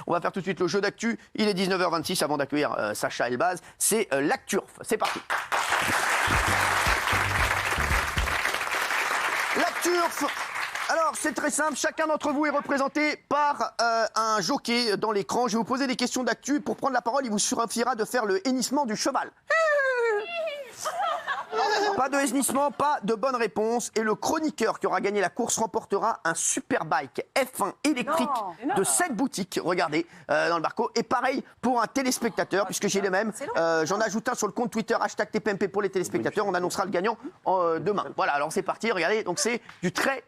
On va faire tout de suite le jeu d'actu. Il est 19h26 avant d'accueillir Sacha Elbaz. C'est l'Acturf. C'est parti. L'Acturf. Alors, c'est très simple. Chacun d'entre vous est représenté par un jockey dans l'écran. Je vais vous poser des questions d'actu. Pour prendre la parole, il vous suffira de faire le hennissement du cheval. Pas de hennissement, pas de bonne réponse. Et le chroniqueur qui aura gagné la course remportera un Superbike F1 électrique de 7 boutiques, regardez, dans le barco. Et pareil pour un téléspectateur, puisque j'ai les mêmes. J'en ajoute un sur le compte Twitter, #TPMP pour les téléspectateurs. On annoncera le gagnant demain. Voilà, alors c'est parti, regardez. Donc c'est du très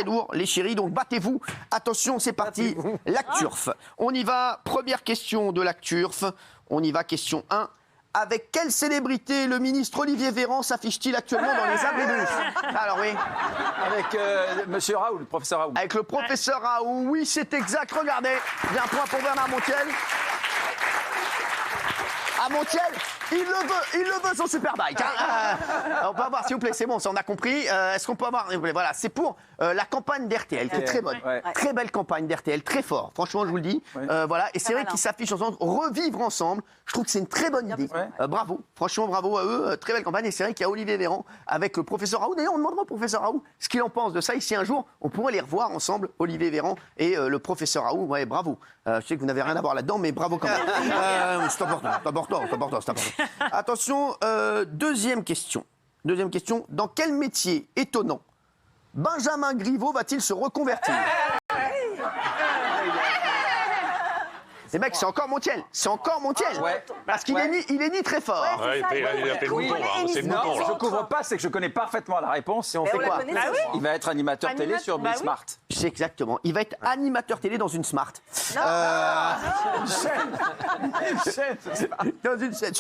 lourd, les chéris. Donc battez-vous. Attention, c'est parti. L'Acturf. On y va. Première question de l'Acturf. On y va, question 1. Avec quelle célébrité le ministre Olivier Véran s'affiche-t-il actuellement dans les abribus? Alors oui. Avec Monsieur Raoult, le professeur Raoult. Avec le professeur Raoult, oui, c'est exact. Regardez, bien point pour Bernard Montiel. À Montiel, il le veut son Superbike. Hein. On peut avoir, s'il vous plaît, c'est bon, ça on a compris. Est-ce qu'on peut avoir, voilà, c'est pour la campagne d'RTL, qui est très bonne. Ouais. Très belle campagne d'RTL, très fort. Franchement, je vous le dis. Ouais. Voilà, et c'est vrai qu'ils s'affichent ensemble, revivre ensemble. Je trouve que c'est une très bonne idée. Ouais. Bravo, franchement, bravo à eux. Très belle campagne. Et c'est vrai qu'il y a Olivier Véran avec le professeur Raoult. D'ailleurs, on demandera au professeur Raoult ce qu'il en pense de ça. Et si un jour, on pourrait les revoir ensemble, Olivier Véran et le professeur Raoult. Ouais, bravo. Je sais que vous n'avez rien à voir là-dedans, mais bravo quand même. C'est important. Attention, deuxième question. Dans quel métier étonnant Benjamin Griveaux va-t-il se reconvertir? Les mecs, c'est encore Montiel. Ouais. Parce qu'il est ni très fort. Ouais, il a fait le mouton, là. C'est le mouton, là. Je couvre pas, c'est que je connais parfaitement la réponse. Et on fait quoi? Il va être animateur télé sur Bismart. Je sais exactement. Il va être animateur télé dans une Smart. Sur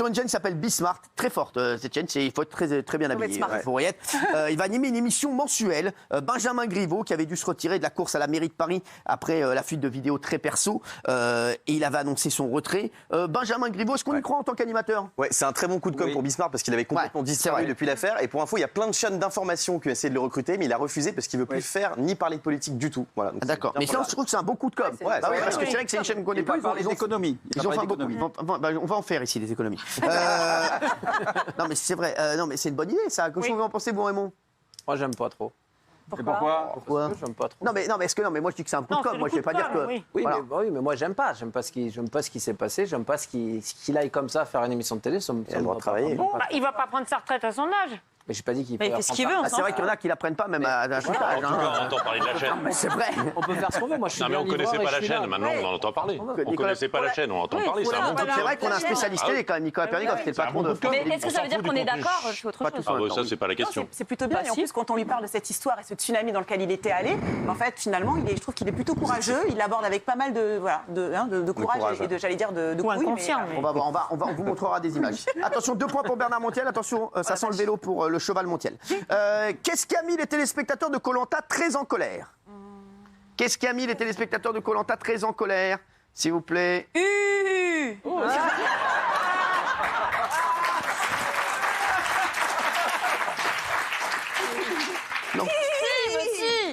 une chaîne qui s'appelle Bismart. Très forte, cette chaîne. Il faut être très bien habillé. Pour y être. Il va animer une émission mensuelle. Benjamin Griveaux, qui avait dû se retirer de la course à la mairie de Paris après la fuite de vidéos très perso. Il avait annoncé son retrait. Benjamin Griveaux, est-ce qu'on y croit en tant qu'animateur? Ouais, c'est un très bon coup de com' pour Bismarck parce qu'il avait complètement disparu depuis l'affaire. Et pour info, il y a plein de chaînes d'information qui ont essayé de le recruter, mais il a refusé parce qu'il veut plus faire ni parler de politique du tout. Voilà. D'accord. Mais ça, je trouve que c'est un bon coup de com'. Parce que c'est vrai que c'est une chaîne qu'on connaît pas. Ils parlent d'économie. On va en faire ici des économies. Non, mais c'est vrai. Non, mais c'est une bonne idée, ça. Qu'est-ce que vous en pensez, vous, Raymond? Moi, j'aime pas trop. Pourquoi J'aime pas trop. Non, mais moi je dis que c'est un coup de com'. Moi je vais pas dire que. Oui, mais moi j'aime pas ce qui s'est passé. J'aime pas qu'il aille comme ça faire une émission de télé. Il doit travailler. Il va pas prendre sa retraite à son âge. Mais j'ai pas dit qu'il peut. Il fait ce qu'il veut. C'est vrai qu'il y en a qui la prennent pas même à un certain âge. On entend parler de la chaîne. C'est vrai. On peut faire ce qu'on veut. Moi je suis. Non, mais on connaissait pas la chaîne. Maintenant on en entend parler. On connaissait pas la chaîne. On entend parler. C'est un bon coup de. C'est vrai qu'on a un spécialiste télé quand même. Nicolas Pernigoff, c'était le patron de. Mais est-ce que ça veut dire qu'on est d'accord? C'est autre chose. Ça c'est pas la question. C'est plutôt bien. Et en plus, quand on lui parle de cette histoire et ce tsunami dans lequel il était allé, en fait, finalement, je trouve qu'il est plutôt courageux. Il l'aborde avec pas mal de courage et j'allais dire de couilles. On vous montrera des images. Attention, 2 points pour Bernard Montiel. Attention, ça sent le vélo pour le cheval Montiel. Qu'est-ce qui a mis les téléspectateurs de Koh-Lanta très en colère? Qu'est-ce qui a mis les téléspectateurs de Koh-Lanta très en colère? S'il vous plaît.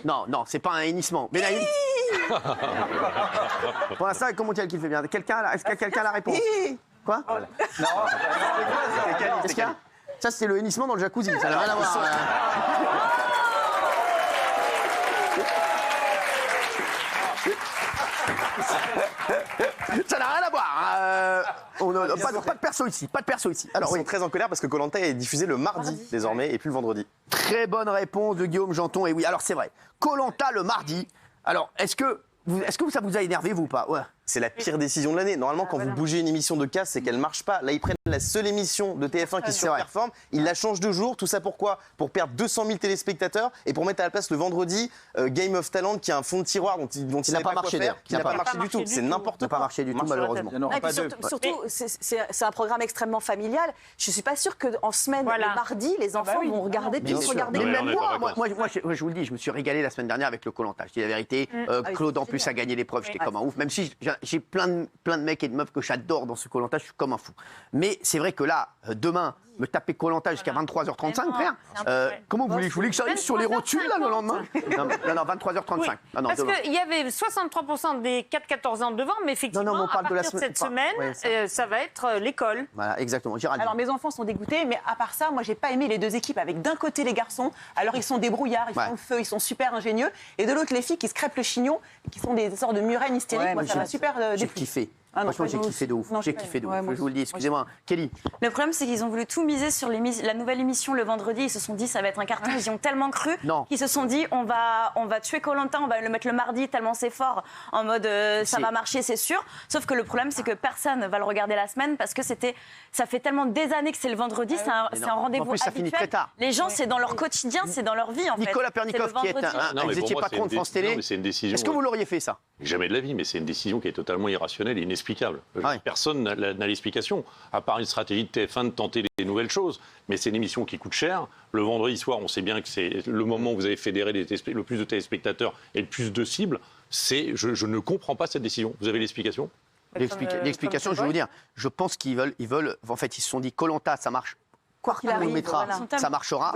Non. Non, c'est pas un hennissement. Mais là, pour l'instant, c'est Montiel qui le fait bien. Est-ce que quelqu'un a la réponse? Quoi? Non. Est-ce qu'il y a? Ça, c'est le hennissement dans le jacuzzi. Ça n'a rien à voir. Ça n'a rien à voir. Pas de perso ici. Alors, ils sont très en colère parce que Koh-Lanta est diffusé le mardi désormais et plus le vendredi. Très bonne réponse de Guillaume Janton. Et oui, alors c'est vrai. Koh-Lanta le mardi. Alors, est-ce que ça vous a énervé, vous ou pas? Ouais. C'est la pire décision de l'année. Normalement, quand vous bougez une émission de casse, c'est qu'elle marche pas. Là, ils prennent la seule émission de TF1 qui surperforme. Ils la changent de jour. Tout ça pourquoi? Pour perdre 200 000 téléspectateurs et pour mettre à la place le vendredi Game of Talent qui a un fond de tiroir dont il n'a pas marché d'ailleurs. Qui n'a pas marché du tout. C'est n'importe quoi. Pas marché du tout, malheureusement. Surtout, c'est un programme extrêmement familial. Je suis pas sûre qu'en semaine, le mardi, les enfants vont regarder, puissent regarder. Même moi, je vous le dis, je me suis régalé la semaine dernière avec le Koh-Lanta. Je dis la vérité. Claude en plus a gagné l'épreuve. J'étais comme un ouf. Même si j'ai plein de mecs et de meufs que j'adore dans ce Koh-Lanta, je suis comme un fou. Mais c'est vrai que là, demain, me taper Koh-Lanta jusqu'à 23h35, frère. Comment vous voulez que j'arrive sur les rotules là le lendemain? Non, 23h35. Parce qu'il y avait 63% des 4-14 ans devant, mais effectivement, à partir de cette semaine, ça va être l'école. Voilà, exactement. Géraldine. Alors mes enfants sont dégoûtés, mais à part ça, moi j'ai pas aimé les deux équipes avec d'un côté les garçons, alors ils sont débrouillards, ils font le feu, ils sont super ingénieux, et de l'autre les filles qui se crêpent le chignon, qui sont des sortes de murènes hystériques. Moi ça m'a super J'ai kiffé. Franchement, j'ai kiffé de ouf. J'ai kiffé de ouf. Je vous le dis, excusez-moi. Kelly. Le problème, c'est qu'ils ont voulu tout miser sur la nouvelle émission le vendredi. Ils se sont dit, ça va être un carton. Ils y ont tellement cru qu'ils se sont dit, on va tuer Koh-Lanta, on va le mettre le mardi tellement c'est fort. En mode, ça va marcher, c'est sûr. Sauf que le problème, c'est que personne va le regarder la semaine parce que ça fait tellement des années que c'est le vendredi. C'est un rendez-vous habituel. Ça finit très tard. Les gens, c'est dans leur quotidien, c'est dans leur vie en fait. Nicolas Pernikov, qui est vous étiez patron de France Télé. Est-ce que vous l'auriez fait ça? Jamais de la vie, mais c'est une décision qui est totalement irrationnelle et inexplicable. Personne n'a l'explication, à part une stratégie de TF1 de tenter des nouvelles choses. Mais c'est une émission qui coûte cher. Le vendredi soir, on sait bien que c'est le moment où vous avez fédéré le plus de téléspectateurs et le plus de cibles. Je ne comprends pas cette décision. Vous avez l'explication? L'explication, je vais vous dire. Je pense qu'ils veulent. En fait, ils se sont dit Koh-Lanta, ça marche. Quoi qu'il arrive, ça marchera.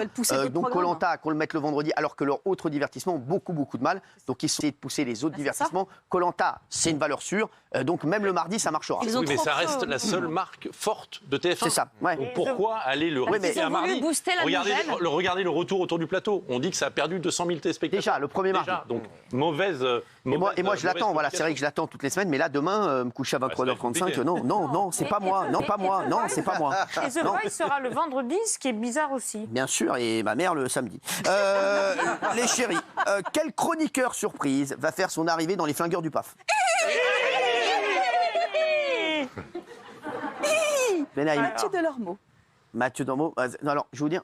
Donc Koh-Lanta, qu'on le mette le vendredi, alors que leurs autres divertissements ont beaucoup de mal. Donc ils sont essayés de pousser les autres divertissements. Koh-Lanta, c'est une valeur sûre. Donc même le mardi, ça marchera. Oui, mais ça reste la seule marque forte de TF1. C'est ça. Ouais. Donc pourquoi aller le répliquer un mardi? Regardez le retour autour du plateau. On dit que ça a perdu 200 000 téléspectateurs. Déjà, le premier mardi. Donc mauvaise. Et moi, je l'attends. Voilà, c'est vrai que je l'attends toutes les semaines. Mais là, demain, me coucher à 23h35. Non, c'est pas moi. Non, pas moi. Non, c'est pas moi. Et The Voice sera le vendredi, ce qui est bizarre aussi. Bien sûr, et ma mère le samedi. Les chéris, quel chroniqueur surprise va faire son arrivée dans les flingueurs du PAF? Mathieu Delormeau. Mathieu Delormeau. Alors, je vais vous dire,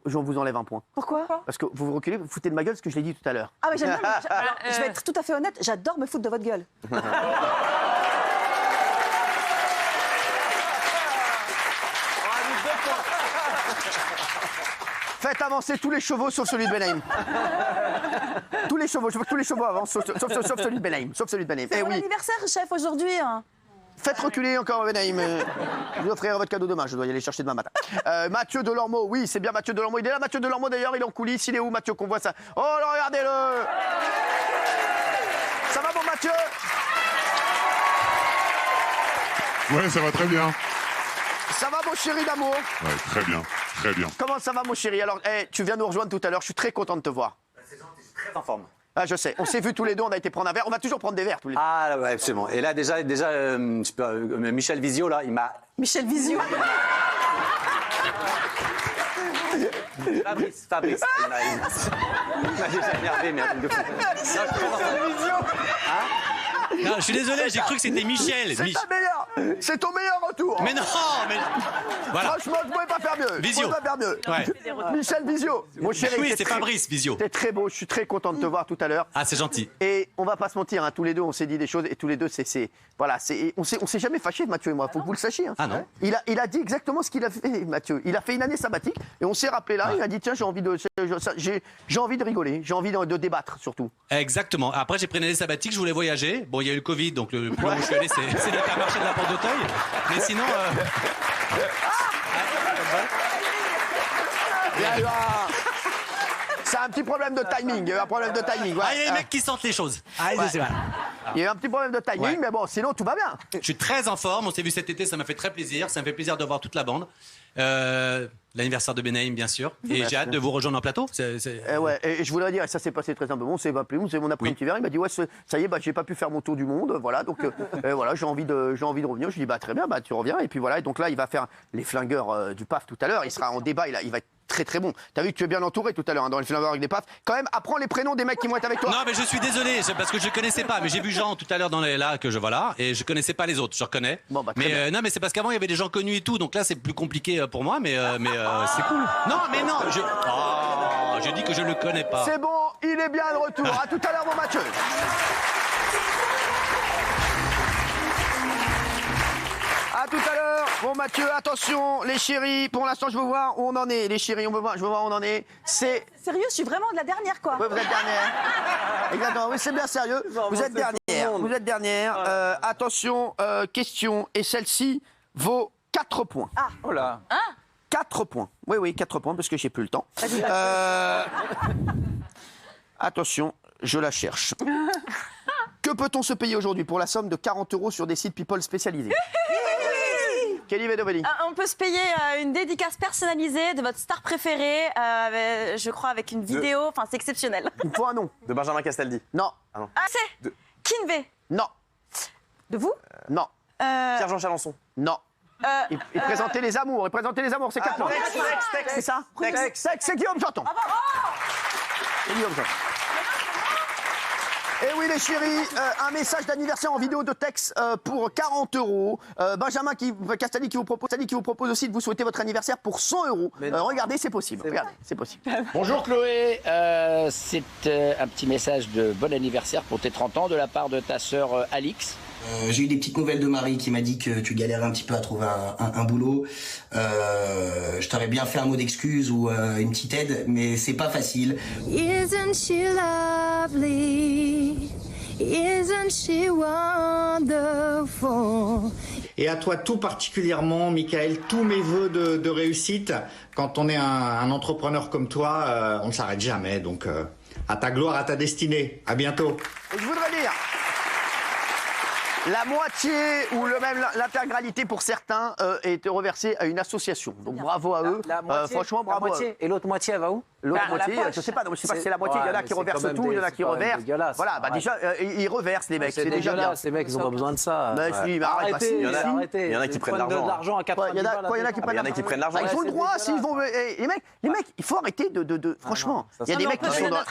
je vous enlève un point. Pourquoi? Parce que vous vous reculez, vous foutez de ma gueule ce que je l'ai dit tout à l'heure. Ah, mais j'aime bien. Alors, je vais être tout à fait honnête, j'adore me foutre de votre gueule. Faites avancer tous les chevaux sauf celui de Benhaim. Tous les chevaux, je veux que tous les chevaux avancent sauf celui de Benhaim. Sauf celui de Benhaim. C'est mon anniversaire, chef, aujourd'hui. Faites reculer encore Benhaim. Je vous offrirai votre cadeau demain, je dois y aller chercher demain matin. Mathieu Delormeau, oui, c'est bien Mathieu Delormeau. Il est là, Mathieu Delormeau d'ailleurs, il est en coulisses. Il est où, Mathieu, qu'on voit ça? Oh là, regardez-le. Ça va, mon Mathieu? Ouais, ça va très bien. Ça va, mon chéri d'amour? Ouais, très bien, très bien. Comment ça va, mon chéri? Alors, tu viens nous rejoindre tout à l'heure, je suis très content de te voir. C'est gentil, je suis très en forme. Ah, je sais, on s'est vus tous les deux, on a été prendre un verre, on va toujours prendre des verres tous les deux. Ah, ouais, absolument. Et là, déjà Michel Vizio, là, il m'a... Michel Vizio. Fabrice, il m'a déjà énervé, mais un truc de fou. Non, je suis désolé, j'ai cru que c'était Michel. C'est ton meilleur retour. Mais non, mais... Voilà. Franchement, je ne pouvais pas faire mieux. Vizio. Ouais. Michel Vizio. Mon chéri. Oui, c'est Fabrice Vizio. T'es très beau, je suis très content de te voir tout à l'heure. Ah, c'est gentil. Et on va pas se mentir, hein, tous les deux, on s'est dit des choses et tous les deux, on s'est jamais fâchés, Mathieu et moi, faut que vous le sachiez. Hein. Ah non. Il a dit exactement ce qu'il a fait, Mathieu. Il a fait une année sabbatique et on s'est rappelé là, il a dit tiens, j'ai envie de rigoler, j'ai envie de débattre surtout. Exactement. Après, j'ai pris une année sabbatique, je voulais voyager. Bon, il y a eu le Covid, donc le plus long où je suis allé, c'est l'Intermarché de la Porte d'Auteuil. Mais sinon... C'est un petit problème de timing. Il y a eu un problème de timing. Ouais. Ah, il y a des mecs qui sentent les choses. Ah, ouais. Il y a eu un petit problème de timing, mais bon, sinon tout va bien. Je suis très en forme. On s'est vu cet été, ça m'a fait très plaisir. Ça me fait plaisir de voir toute la bande. L'anniversaire de Benhaim, bien sûr. Et j'ai hâte de vous rejoindre en plateau. Ouais, et je voudrais dire, ça s'est passé très simplement. On s'est appelé, c'est mon après-midi verre. Il m'a dit, ouais, ça y est, j'ai pas pu faire mon tour du monde. Voilà, donc voilà, j'ai envie de revenir. Je lui dis, très bien, tu reviens. Et puis voilà, et donc là, il va faire les flingueurs du PAF tout à l'heure. Il sera en débat, il va être très bon. T'as vu que tu es bien entouré tout à l'heure dans les flingueurs avec des PAF. Quand même, apprends les prénoms des mecs qui vont être avec toi. Non, mais je suis désolé, parce que je connaissais pas. Mais j'ai vu Jean tout à l'heure voilà, et je connaissais pas les autres. Je reconnais. Bon, mais non, mais c'est parce qu'avant il y avait des gens connus et tout. Donc là, c'est plus compliqué pour moi. Mais c'est cool. Non, mais non. Je dis que je le connais pas. C'est bon, il est bien de retour. À tout à l'heure, mon Mathieu. À tout à l'heure. Bon, Mathieu, attention, les chéris. Pour l'instant, je veux voir où on en est. Les chéris, je veux voir où on en est. C'est... Sérieux, je suis vraiment de la dernière, quoi. Oui, vous êtes dernière. Exactement, oui, c'est bien sérieux. Vous êtes dernière. Vous êtes dernière. Attention, question. Et celle-ci vaut 4 points. Ah. Oh là. 4 points. Oui, 4 points, parce que j'ai plus le temps. Attention, je la cherche. Que peut-on se payer aujourd'hui pour la somme de 40 € sur des sites people spécialisés? Kelly Vedoveli. On peut se payer une dédicace personnalisée de votre star préférée, je crois avec une vidéo, enfin c'est exceptionnel. Il faut un nom. De Benjamin Castaldi. Non. C'est Kinvé. Non. De vous? Non. Pierre-Jean Chalençon. Non. Il présentait les amours, c'est 4 points. C'est ça? C'est Guillaume Janton. C'est Guillaume Janton. Et oui les chéris, un message d'anniversaire en vidéo de texte pour 40 €. Benjamin Castaldi qui vous propose aussi de vous souhaiter votre anniversaire pour 100 €. Regardez, c'est possible. Regardez, c'est possible. Bonjour Chloé, c'est un petit message de bon anniversaire pour tes 30 ans de la part de ta sœur Alix. J'ai eu des petites nouvelles de Marie qui m'a dit que tu galérais un petit peu à trouver un boulot. Je t'aurais bien fait un mot d'excuse ou une petite aide, mais c'est pas facile. Isn't she lovely? Isn't she wonderful? Et à toi tout particulièrement, Michael, tous mes vœux de réussite. Quand on est un entrepreneur comme toi, on ne s'arrête jamais. Donc, à ta gloire, à ta destinée. À bientôt. Et je voudrais dire... La moitié ou même l'intégralité pour certains est reversée à une association. Donc bravo à eux. Franchement, bravo. La moitié. Et l'autre moitié, elle va où? L'autre moitié, je ne sais pas si c'est la moitié. Il y en a qui reversent tout, il y en a qui reversent. Voilà, déjà, ils reversent les mecs. C'est déjà bien. Ces mecs, ils n'ont pas besoin de ça. Arrêtez. Il y en a qui prennent l'argent. À 90 balles. Il y en a qui prennent l'argent. Ils ont le droit s'ils vont. Les mecs, il faut arrêter de. Franchement, il y a des mecs qui sont dans.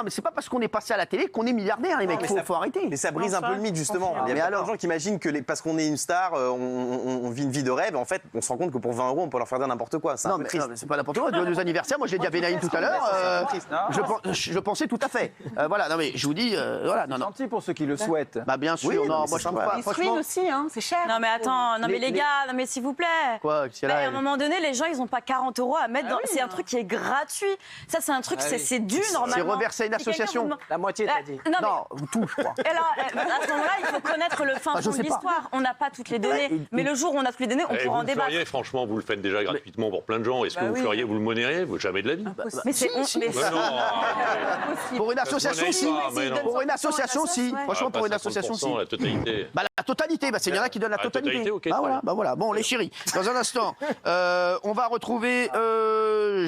C'est pas parce qu'on est passé à la télé qu'on est milliardaire, les mecs. Il faut arrêter. Mais ça brise un peu le mythe, justement. Il y a plein de gens qui imaginent que parce qu'on est une star, on vit une vie de rêve. En fait, on se rend compte que pour 20 €, on peut leur faire dire n'importe quoi. Non, mais c'est pas n'importe quoi. Nos anniversaires, moi, je l'ai dit à Benaïm tout à l'heure. Je pensais tout à fait. Voilà, non, mais je vous dis, voilà, non. Gentil pour ceux qui le souhaitent. Bah, bien sûr, non, moi, je trouve pas. Les fruits aussi, hein, c'est cher. Non, mais attends, non, mais les gars, non, mais s'il vous plaît. Quoi, à un moment donné, les gens, ils n'ont pas 40 € à mettre dans. C'est un truc qui est gratuit. Ça, c'est un truc, c'est dû, normalement. C'est reversé à une association. La moitié, t'as dit. Non, tout, je crois. Et alors, à ce moment-là, il faut connaître le fin fond de l'histoire. On n'a pas toutes les données, mais le jour où on a toutes les données, on pourra en débattre. Franchement, vous le faites déjà gratuitement pour plein de gens. Est-ce que vous feriez, vous le monneriez? Jamais de la vie. Mais c'est pour une association, si. Pour une association, si. Franchement, pour une association, si. La totalité. La totalité, il y en a qui donnent la totalité. Bah voilà. Bon, les chéris, dans un instant, on va retrouver